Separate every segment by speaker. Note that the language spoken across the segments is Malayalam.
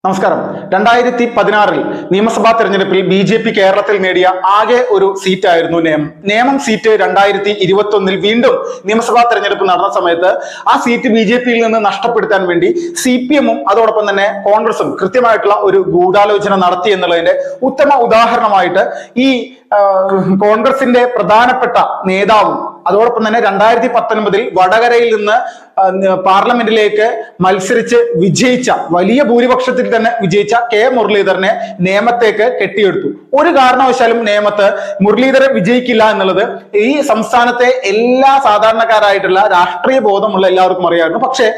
Speaker 1: നമസ്കാരം. 2016 നിയമസഭാ തെരഞ്ഞെടുപ്പിൽ BJP കേരളത്തിൽ നേടിയ ആകെ ഒരു സീറ്റായിരുന്നു നേമം സീറ്റ് 2021 വീണ്ടും നിയമസഭാ തെരഞ്ഞെടുപ്പ് നടന്ന സമയത്ത് ആ സീറ്റ് BJPയിൽ നിന്ന് നഷ്ടപ്പെടുത്താൻ വേണ്ടി CPM-ഉം അതോടൊപ്പം തന്നെ കോൺഗ്രസും കൃത്യമായിട്ടുള്ള ഒരു ഗൂഢാലോചന നടത്തി എന്നുള്ളതിന്റെ ഉത്തമ ഉദാഹരണമായിട്ട് ഈ കോൺഗ്രസിന്റെ പ്രധാനപ്പെട്ട നേതാവും അതോടൊപ്പം തന്നെ 2019 വടകരയിൽ നിന്ന് പാർലമെന്റിലേക്ക് മത്സരിച്ച് വിജയിച്ച വലിയ ഭൂരിപക്ഷത്തിൽ തന്നെ വിജയിച്ച K മുരളീധരനെ നേമത്തേക്ക് കെട്ടിയെടുത്തു. ഒരു കാരണവശാലും നേമത്ത് മുരളീധരൻ വിജയിക്കില്ല എന്നുള്ളത് ഈ സംസ്ഥാനത്തെ എല്ലാ സാധാരണക്കാരായിട്ടുള്ള രാഷ്ട്രീയ ബോധമുള്ള എല്ലാവർക്കും അറിയാമായിരുന്നു. പക്ഷെ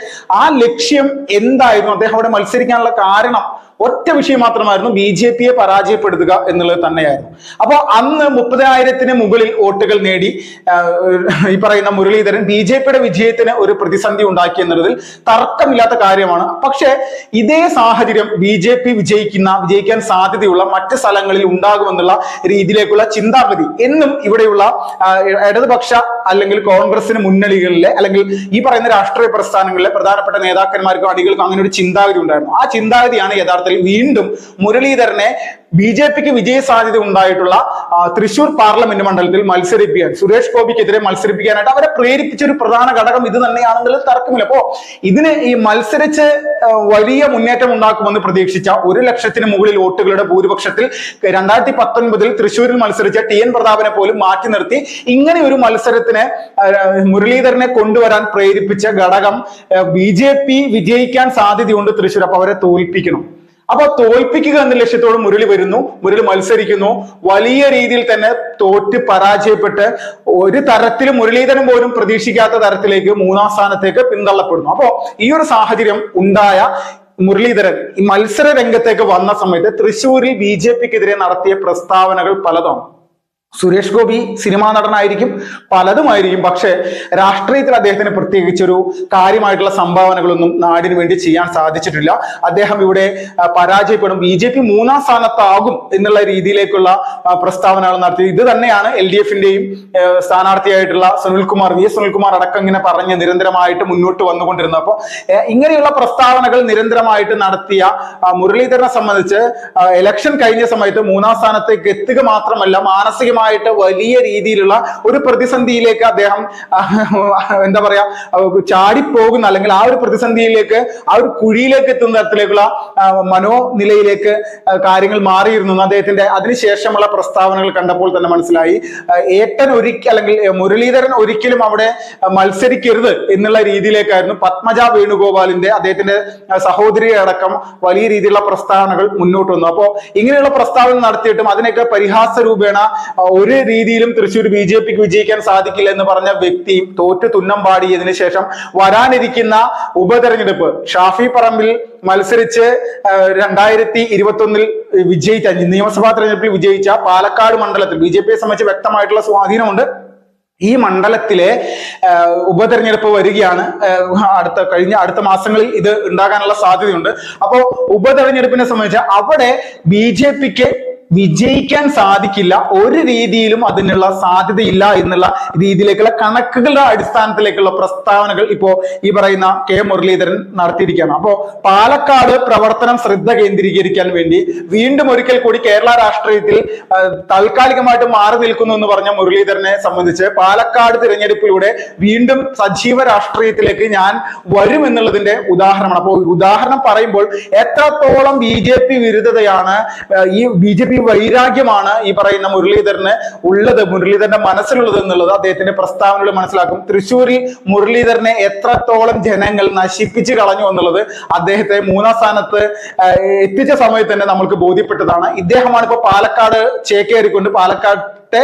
Speaker 1: ആ ലക്ഷ്യം എന്തായിരുന്നു, അദ്ദേഹം അവിടെ മത്സരിക്കാനുള്ള കാരണം ഒറ്റ വിഷയം മാത്രമായിരുന്നു, BJPയെ പരാജയപ്പെടുത്തുക എന്നുള്ളത് തന്നെയായിരുന്നു. അപ്പോൾ അന്ന് 30,000-ന് മുകളിൽ വോട്ടുകൾ നേടി ഈ പറയുന്ന മുരളീധരൻ BJPയുടെ വിജയത്തിന് ഒരു പ്രതിസന്ധി ഉണ്ടാക്കി എന്നുള്ളതിൽ തർക്കമില്ലാത്ത കാര്യമാണ്. പക്ഷെ ഇതേ സാഹചര്യം BJP വിജയിക്കാൻ സാധ്യതയുള്ള മറ്റ് സ്ഥലങ്ങളിൽ ഉണ്ടാകുമെന്നുള്ള രീതിയിലേക്കുള്ള ചിന്താഗതി എന്നും ഇവിടെയുള്ള ഇടതുപക്ഷ അല്ലെങ്കിൽ കോൺഗ്രസിന് മുന്നണികളിലെ അല്ലെങ്കിൽ ഈ പറയുന്ന രാഷ്ട്രീയ പ്രസ്ഥാനങ്ങളിലെ പ്രധാനപ്പെട്ട നേതാക്കന്മാർക്കും അണികൾക്കും അങ്ങനെ ഒരു ചിന്താഗതി ഉണ്ടായിരുന്നു. ആ ചിന്താഗതിയാണ് യഥാർത്ഥത്തിൽ വീണ്ടും മുരളീധരനെ BJPക്ക് വിജയ സാധ്യത ഉണ്ടായിട്ടുള്ള തൃശൂർ പാർലമെന്റ് മണ്ഡലത്തിൽ മത്സരിപ്പിക്കാൻ, സുരേഷ് ഗോപിക്കെതിരെ മത്സരിപ്പിക്കാനായിട്ട് അവരെ പ്രേരിപ്പിച്ച ഒരു പ്രധാന ഘടകം ഇത് തന്നെയാണെങ്കിൽ തർക്കമില്ല. അപ്പോ ഇതിന് ഈ മത്സരിച്ച് വലിയ മുന്നേറ്റം ഉണ്ടാക്കുമെന്ന് പ്രതീക്ഷിച്ച 1,00,000-ന് മുകളിൽ വോട്ടുകളുടെ ഭൂരിപക്ഷത്തിൽ 2019 തൃശ്ശൂരിൽ മത്സരിച്ച TN പ്രതാപനെ പോലും മാറ്റി നിർത്തി ഇങ്ങനെ ഒരു മത്സരത്തിന് മുരളീധരനെ കൊണ്ടുവരാൻ പ്രേരിപ്പിച്ച ഘടകം BJP വിജയിക്കാൻ സാധ്യതയുണ്ട് തൃശ്ശൂർ, അപ്പൊ അവരെ തോൽപ്പിക്കണം. അപ്പൊ തോൽപ്പിക്കുക എന്ന ലക്ഷ്യത്തോട് മുരളി മത്സരിക്കുന്നു. വലിയ രീതിയിൽ തന്നെ തോറ്റ് പരാജയപ്പെട്ട് ഒരു തരത്തിലും മുരളീധരൻ പോലും പ്രതീക്ഷിക്കാത്ത തരത്തിലേക്ക് 3-ാം സ്ഥാനത്തേക്ക് പിന്തള്ളപ്പെടുന്നു. അപ്പോ ഈ ഒരു സാഹചര്യം ഉണ്ടായ മുരളീധരൻ ഈ മത്സര രംഗത്തേക്ക് വന്ന സമയത്ത് തൃശ്ശൂരിൽ BJPക്കെതിരെ നടത്തിയ പ്രസ്താവനകൾ പലതാണ്. സുരേഷ് ഗോപി സിനിമാ നടനായിരിക്കും, പലതുമായിരിക്കും. പക്ഷെ രാഷ്ട്രീയത്തിൽ അദ്ദേഹത്തിന് പ്രത്യേകിച്ചൊരു കാര്യമായിട്ടുള്ള സംഭാവനകളൊന്നും നാടിന് വേണ്ടി ചെയ്യാൻ സാധിച്ചിട്ടില്ല. അദ്ദേഹം ഇവിടെ പരാജയപ്പെടും, BJP 3-ാം സ്ഥാനത്താകും എന്നുള്ള രീതിയിലേക്കുള്ള പ്രസ്താവനകൾ നടത്തി. ഇത് തന്നെയാണ് LDF-ന്റെയും സ്ഥാനാർത്ഥിയായിട്ടുള്ള VS സുനിൽകുമാർ അടക്കം ഇങ്ങനെ പറഞ്ഞ് നിരന്തരമായിട്ട് മുന്നോട്ട് വന്നുകൊണ്ടിരുന്നത്. അപ്പൊ ഇങ്ങനെയുള്ള പ്രസ്താവനകൾ നിരന്തരമായിട്ട് നടത്തിയ മുരളീധരനെ സംബന്ധിച്ച് ഇലക്ഷൻ കഴിഞ്ഞ സമയത്ത് 3-ാം സ്ഥാനത്തേക്ക് എത്തുക മാത്രമല്ല, മാനസികമായി വലിയ രീതിയിലുള്ള ഒരു പ്രതിസന്ധിയിലേക്ക് അദ്ദേഹം എന്താ പറയാ ചാടിപ്പോകുന്ന, അല്ലെങ്കിൽ ആ ഒരു പ്രതിസന്ധിയിലേക്ക്, ആ ഒരു കുഴിയിലേക്ക് എത്തുന്ന തരത്തിലേക്കുള്ള മനോനിലയിലേക്ക് കാര്യങ്ങൾ മാറിയിരുന്നു അദ്ദേഹത്തിന്റെ. അതിനുശേഷമുള്ള പ്രസ്താവനകൾ കണ്ടപ്പോൾ തന്നെ മനസ്സിലായി അല്ലെങ്കിൽ മുരളീധരൻ ഒരിക്കലും അവിടെ മത്സരിക്കരുത് എന്നുള്ള രീതിയിലേക്കായിരുന്നു പത്മജ വേണുഗോപാലിന്റെ, അദ്ദേഹത്തിന്റെ സഹോദരിയെ അടക്കം വലിയ രീതിയിലുള്ള പ്രസ്താവനകൾ മുന്നോട്ട് വന്നു. അപ്പോ ഇങ്ങനെയുള്ള പ്രസ്താവന നടത്തിയിട്ടും അതിനൊക്കെ പരിഹാസ രൂപേണ ഒരു രീതിയിലും തൃശ്ശൂർ BJPക്ക് വിജയിക്കാൻ സാധിക്കില്ല എന്ന് പറഞ്ഞ വ്യക്തി തോറ്റ് തുന്നം പാടിയതിനു ശേഷം വരാനിരിക്കുന്ന ഉപതെരഞ്ഞെടുപ്പ് ഷാഫി പറമ്പിൽ മത്സരിച്ച് 2021 വിജയിച്ച, നിയമസഭാ തെരഞ്ഞെടുപ്പിൽ വിജയിച്ച പാലക്കാട് മണ്ഡലത്തിൽ BJPയെ സംബന്ധിച്ച് വ്യക്തമായിട്ടുള്ള സ്വാധീനമുണ്ട്. ഈ മണ്ഡലത്തിലെ ഉപതെരഞ്ഞെടുപ്പ് വരികയാണ്. അടുത്ത മാസങ്ങളിൽ ഇത് ഉണ്ടാകാനുള്ള സാധ്യതയുണ്ട്. അപ്പോ ഉപതെരഞ്ഞെടുപ്പിനെ സംബന്ധിച്ച് അവിടെ BJPക്ക് വിജയിക്കാൻ സാധിക്കില്ല, ഒരു രീതിയിലും അതിനുള്ള സാധ്യതയില്ല എന്നുള്ള രീതിയിലേക്കുള്ള കണക്കുകളുടെ അടിസ്ഥാനത്തിലേക്കുള്ള പ്രസ്താവനകൾ ഇപ്പോ ഈ പറയുന്ന K മുരളീധരൻ നടത്തിയിരിക്കുകയാണ്. അപ്പോ പാലക്കാട് പ്രവർത്തനം ശ്രദ്ധ കേന്ദ്രീകരിക്കാൻ വേണ്ടി വീണ്ടും ഒരിക്കൽ കൂടി കേരള രാഷ്ട്രീയത്തിൽ താൽക്കാലികമായിട്ട് മാറി നിൽക്കുന്നു എന്ന് പറഞ്ഞ മുരളീധരനെ സംബന്ധിച്ച് പാലക്കാട് തിരഞ്ഞെടുപ്പിലൂടെ വീണ്ടും സജീവ രാഷ്ട്രീയത്തിലേക്ക് ഞാൻ വരും എന്നുള്ളതിന്റെ ഉദാഹരണമാണ്. അപ്പോൾ ഉദാഹരണം പറയുമ്പോൾ എത്രത്തോളം BJP വിരുദ്ധതയാണ്, ഈ BJP വൈരാഗ്യമാണ് ഈ പറയുന്ന മുരളീധരന് ഉള്ളത്, മുരളീധരന്റെ മനസ്സിലുള്ളത് എന്നുള്ളത് അദ്ദേഹത്തിന്റെ പ്രസ്താവനകൾ മനസ്സിലാക്കും. തൃശ്ശൂരിൽ മുരളീധരനെ എത്രത്തോളം ജനങ്ങൾ നശിപ്പിച്ചു കളഞ്ഞു എന്നുള്ളത് അദ്ദേഹത്തെ 3-ാം സ്ഥാനത്ത് എത്തിച്ച സമയത്ത് തന്നെ നമ്മൾക്ക് ബോധ്യപ്പെട്ടതാണ്. ഇദ്ദേഹമാണ് ഇപ്പൊ പാലക്കാട് ചേക്കേറിക്കൊണ്ട് പാലക്കാട്ടെ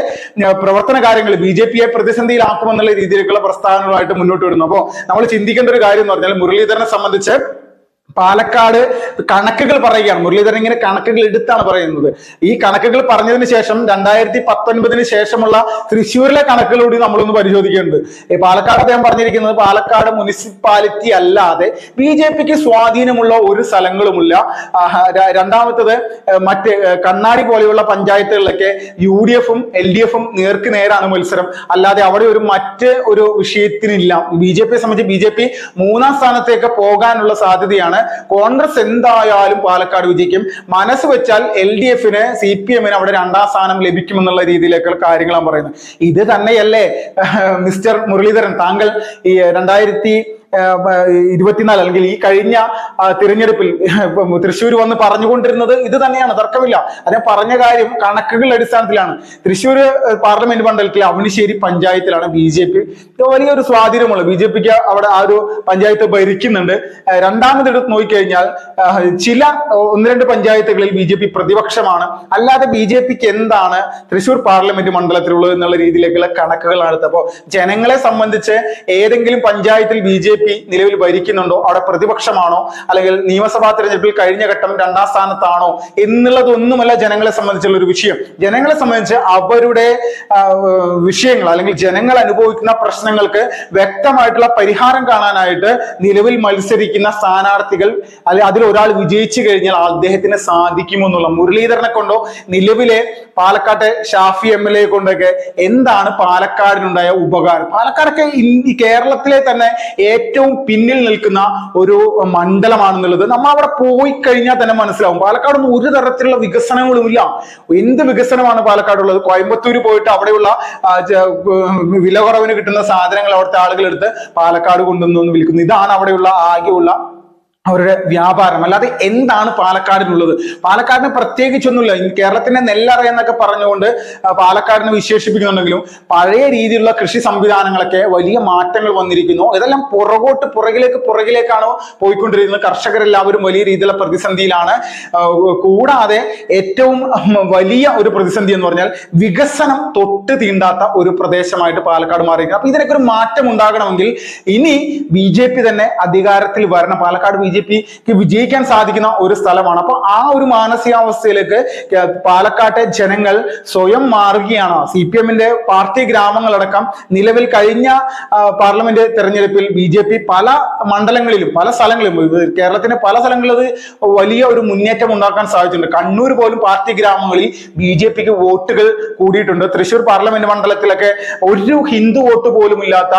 Speaker 1: പ്രവർത്തന കാര്യങ്ങൾ BJPയെ പ്രതിസന്ധിയിലാക്കുമെന്നുള്ള രീതിയിലേക്കുള്ള പ്രസ്താവനകളായിട്ട് മുന്നോട്ട് വരുന്നു. അപ്പോൾ നമ്മൾ ചിന്തിക്കേണ്ട ഒരു കാര്യം എന്ന് പറഞ്ഞാൽ മുരളീധരനെ സംബന്ധിച്ച് പാലക്കാട് കണക്കുകൾ പറയുകയാണ്. മുരളീധരൻ ഇങ്ങനെ കണക്കുകൾ എടുത്താണ് പറയുന്നത്. ഈ കണക്കുകൾ പറഞ്ഞതിന് ശേഷം 2019 ശേഷമുള്ള തൃശ്ശൂരിലെ കണക്കുകൾ കൂടി നമ്മളൊന്ന് പരിശോധിക്കേണ്ടത്. പാലക്കാട് അദ്ദേഹം പറഞ്ഞിരിക്കുന്നത് പാലക്കാട് മുനിസിപ്പാലിറ്റി അല്ലാതെ BJPക്ക് സ്വാധീനമുള്ള ഒരു സ്ഥലങ്ങളുമില്ല. രണ്ടാമത്തത് മറ്റ് കണ്ണാടി പോലെയുള്ള പഞ്ചായത്തുകളിലൊക്കെ UDF-ഉം LDF-ഉം നേർക്ക് നേരാണ് മത്സരം, അല്ലാതെ അവിടെ മറ്റ് ഒരു വിഷയത്തിനില്ല. BJPയെ സംബന്ധിച്ച് BJP 3-ാം സ്ഥാനത്തേക്ക് പോകാനുള്ള സാധ്യതയാണ് കോൺഗ്രസ് എന്തായാലും പാലക്കാട് വിജയിക്കും, മനസ്സ് വെച്ചാൽ LDF-ന് CPM-ന് അവിടെ 2ാം സ്ഥാനം ലഭിക്കുമെന്നുള്ള രീതിയിലേക്കുള്ള കാര്യങ്ങളാണ് പറയുന്നത്. ഇത് തന്നെയല്ലേ മിസ്റ്റർ മുരളീധരൻ താങ്കൾ ഈ 2024 അല്ലെങ്കിൽ ഈ കഴിഞ്ഞ തിരഞ്ഞെടുപ്പിൽ തൃശ്ശൂർ വന്ന് പറഞ്ഞുകൊണ്ടിരുന്നത് ഇത് തന്നെയാണ്, തർക്കമില്ല. അദ്ദേഹം പറഞ്ഞ കാര്യം കണക്കുകളുടെ അടിസ്ഥാനത്തിലാണ്. തൃശ്ശൂർ പാർലമെന്റ് മണ്ഡലത്തിലെ അവനിശ്ശേരി പഞ്ചായത്തിലാണ് BJP വലിയൊരു സ്വാധീനമുള്ളത്. BJPക്ക് അവിടെ ആ ഒരു പഞ്ചായത്ത് ഭരിക്കുന്നുണ്ട്. രണ്ടാമതെടുത്ത് നോക്കിക്കഴിഞ്ഞാൽ ചില 1-2 പഞ്ചായത്തുകളിൽ BJP പ്രതിപക്ഷമാണ്. അല്ലാതെ BJPക്ക് എന്താണ് തൃശ്ശൂർ പാർലമെന്റ് മണ്ഡലത്തിലുള്ളത് എന്നുള്ള രീതിയിലേക്കുള്ള കണക്കുകളാണ് എടുത്തത്. അപ്പോൾ ജനങ്ങളെ സംബന്ധിച്ച് ഏതെങ്കിലും പഞ്ചായത്തിൽ BJP നിലവിൽ ഭരിക്കുന്നുണ്ടോ, അവിടെ പ്രതിപക്ഷമാണോ, അല്ലെങ്കിൽ നിയമസഭാ തെരഞ്ഞെടുപ്പിൽ കഴിഞ്ഞ ഘട്ടം 2ാം സ്ഥാനത്താണോ എന്നുള്ളതൊന്നുമല്ല ജനങ്ങളെ സംബന്ധിച്ചുള്ള ഒരു വിഷയം. ജനങ്ങളെ സംബന്ധിച്ച് അവരുടെ വിഷയങ്ങൾ അല്ലെങ്കിൽ ജനങ്ങൾ അനുഭവിക്കുന്ന പ്രശ്നങ്ങൾക്ക് വ്യക്തമായിട്ടുള്ള പരിഹാരം കാണാനായിട്ട് നിലവിൽ മത്സരിക്കുന്ന സ്ഥാനാർത്ഥികൾ അല്ലെങ്കിൽ അതിൽ ഒരാൾ വിജയിച്ചു കഴിഞ്ഞാൽ അദ്ദേഹത്തിന് സാധിക്കുമെന്നുള്ള, മുരളീധരനെ കൊണ്ടോ നിലവിലെ പാലക്കാട്ടെ ഷാഫി MLA കൊണ്ടൊക്കെ എന്താണ് പാലക്കാടിനുണ്ടായ ഉപകാരം? പാലക്കാടൊക്കെ ഈ കേരളത്തിലെ തന്നെ ഏറ്റവും പിന്നിൽ നിൽക്കുന്ന ഒരു മണ്ഡലമാണെന്നുള്ളത് നമ്മൾ അവിടെ പോയി കഴിഞ്ഞാൽ തന്നെ മനസ്സിലാവും. പാലക്കാടൊന്നും ഒരു തരത്തിലുള്ള വികസനങ്ങളും ഇല്ല. എന്ത് വികസനമാണ് പാലക്കാടുള്ളത്? കോയമ്പത്തൂര് പോയിട്ട് അവിടെയുള്ള വില കുറവിന് കിട്ടുന്ന സാധനങ്ങൾ അവിടുത്തെ ആളുകൾ എടുത്ത് പാലക്കാട് കൊണ്ടുവന്നു വിൽക്കുന്നു. ഇതാണ് അവിടെയുള്ള ആകെയുള്ള അവരുടെ വ്യാപാരം. അല്ലാതെ എന്താണ് പാലക്കാടിനുള്ളത്? പാലക്കാടിന് പ്രത്യേകിച്ചൊന്നുമില്ല. കേരളത്തിന്റെ നെല്ലറ എന്നൊക്കെ പറഞ്ഞുകൊണ്ട് പാലക്കാടിനെ വിശേഷിപ്പിക്കുന്നുണ്ടെങ്കിലും പഴയ രീതിയിലുള്ള കൃഷി സംവിധാനങ്ങളൊക്കെ വലിയ മാറ്റങ്ങൾ വന്നിരിക്കുന്നു. ഇതെല്ലാം പുറകിലേക്കാണ് പോയിക്കൊണ്ടിരിക്കുന്നത്. കർഷകരെല്ലാവരും വലിയ രീതിയിലുള്ള പ്രതിസന്ധിയിലാണ്. കൂടാതെ ഏറ്റവും വലിയ ഒരു പ്രതിസന്ധി എന്ന് പറഞ്ഞാൽ വികസനം തൊട്ട് തീണ്ടാത്ത ഒരു പ്രദേശമായിട്ട് പാലക്കാട് മാറിയിരിക്കുന്നു. അപ്പൊ ഇതിനൊക്കെ ഒരു മാറ്റം ഉണ്ടാകണമെങ്കിൽ ഇനി BJP തന്നെ അധികാരത്തിൽ വരണം. പാലക്കാട് BJPക്ക് വിജയിക്കാൻ സാധിക്കുന്ന ഒരു സ്ഥലമാണ്. അപ്പൊ ആ ഒരു മാനസികാവസ്ഥയിലേക്ക് പാലക്കാട്ടെ ജനങ്ങൾ സ്വയം മാറുകയാണ്. CPM-ന്റെ പാർട്ടി ഗ്രാമങ്ങളടക്കം നിലവിൽ കഴിഞ്ഞ പാർലമെന്റ് തെരഞ്ഞെടുപ്പിൽ BJP പല മണ്ഡലങ്ങളിലും പല സ്ഥലങ്ങളിലും കേരളത്തിന്റെ പല സ്ഥലങ്ങളിൽ അത് വലിയ ഒരു മുന്നേറ്റം ഉണ്ടാക്കാൻ സാധിച്ചിട്ടുണ്ട്. കണ്ണൂർ പോലും പാർട്ടി ഗ്രാമങ്ങളിൽ BJPക്ക് വോട്ടുകൾ കൂടിയിട്ടുണ്ട്. തൃശ്ശൂർ പാർലമെന്റ് മണ്ഡലത്തിലൊക്കെ ഒരു ഹിന്ദു വോട്ട് പോലും ഇല്ലാത്ത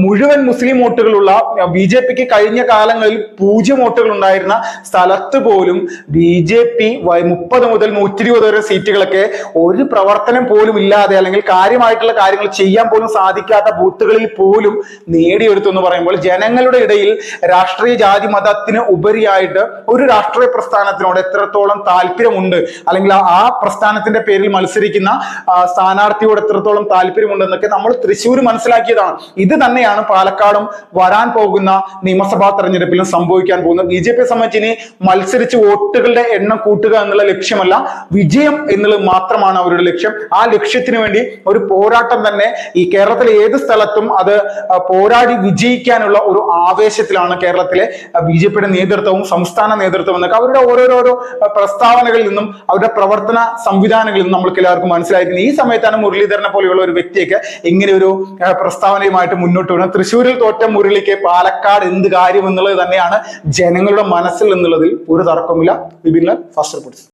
Speaker 1: മുഴുവൻ മുസ്ലിം വോട്ടുകളുള്ള BJPക്ക് കഴിഞ്ഞ കാലങ്ങളിൽ 0 വോട്ടുകൾ ഉണ്ടായിരുന്ന സ്ഥലത്ത് പോലും BJP 30 മുതൽ 120 വരെ സീറ്റുകളൊക്കെ ഒരു പ്രവർത്തനം പോലും ഇല്ലാതെ അല്ലെങ്കിൽ കാര്യമായിട്ടുള്ള കാര്യങ്ങൾ ചെയ്യാൻ പോലും സാധിക്കാത്ത ബൂത്തുകളിൽ പോലും നേടിയെടുത്തു എന്ന് പറയുമ്പോൾ ജനങ്ങളുടെ ഇടയിൽ രാഷ്ട്രീയ ജാതി മതത്തിന് ഉപരിയായിട്ട് ഒരു രാഷ്ട്രീയ പ്രസ്ഥാനത്തിനോട് എത്രത്തോളം താല്പര്യമുണ്ട്, അല്ലെങ്കിൽ ആ പ്രസ്ഥാനത്തിന്റെ പേരിൽ മത്സരിക്കുന്ന സ്ഥാനാർത്ഥിയോട് എത്രത്തോളം താല്പര്യമുണ്ടെന്നൊക്കെ നമ്മൾ തൃശ്ശൂർ മനസ്സിലാക്കിയതാണ്. ഇത് തന്നെയാണ് പാലക്കാടും വരാൻ പോകുന്ന നിയമസഭാ തെരഞ്ഞെടുപ്പിലും സംഭവിക്കാൻ പോകുന്നത്. BJP സംബന്ധിച്ച് ഇനി മത്സരിച്ച് വോട്ടുകളുടെ എണ്ണം കൂട്ടുക എന്നുള്ള ലക്ഷ്യമല്ല, വിജയം എന്നുള്ളത് മാത്രമാണ് അവരുടെ ലക്ഷ്യം. ആ ലക്ഷ്യത്തിന് വേണ്ടി ഒരു പോരാട്ടം തന്നെ ഈ കേരളത്തിലെ ഏത് സ്ഥലത്തും അത് പോരാടി വിജയിക്കാനുള്ള ഒരു ആവേശത്തിലാണ് കേരളത്തിലെ BJPയുടെ നേതൃത്വവും സംസ്ഥാന നേതൃത്വവും എന്നൊക്കെ അവരുടെ ഓരോരോ പ്രസ്താവനകളിൽ നിന്നും അവരുടെ പ്രവർത്തന സംവിധാനങ്ങളിൽ നിന്നും നമ്മൾക്ക് എല്ലാവർക്കും മനസ്സിലായിരിക്കുന്നത്. ഈ സമയത്താണ് മുരളീധരനെ പോലെയുള്ള ഒരു വ്യക്തിയൊക്കെ ഇങ്ങനെ ഒരു പ്രസ്താവനയുമായിട്ട് മുന്നോട്ട് വരുന്നത്. തൃശ്ശൂരിൽ തോറ്റ മുരളിക്ക് പാലക്കാട് എന്ത് കാര്യം എന്നുള്ളത് തന്നെയാണ് ജനങ്ങളുടെ മനസ്സിൽ എന്നുള്ളതിൽ ഒരു തർക്കമില്ല. Vipin Lal, fast reports.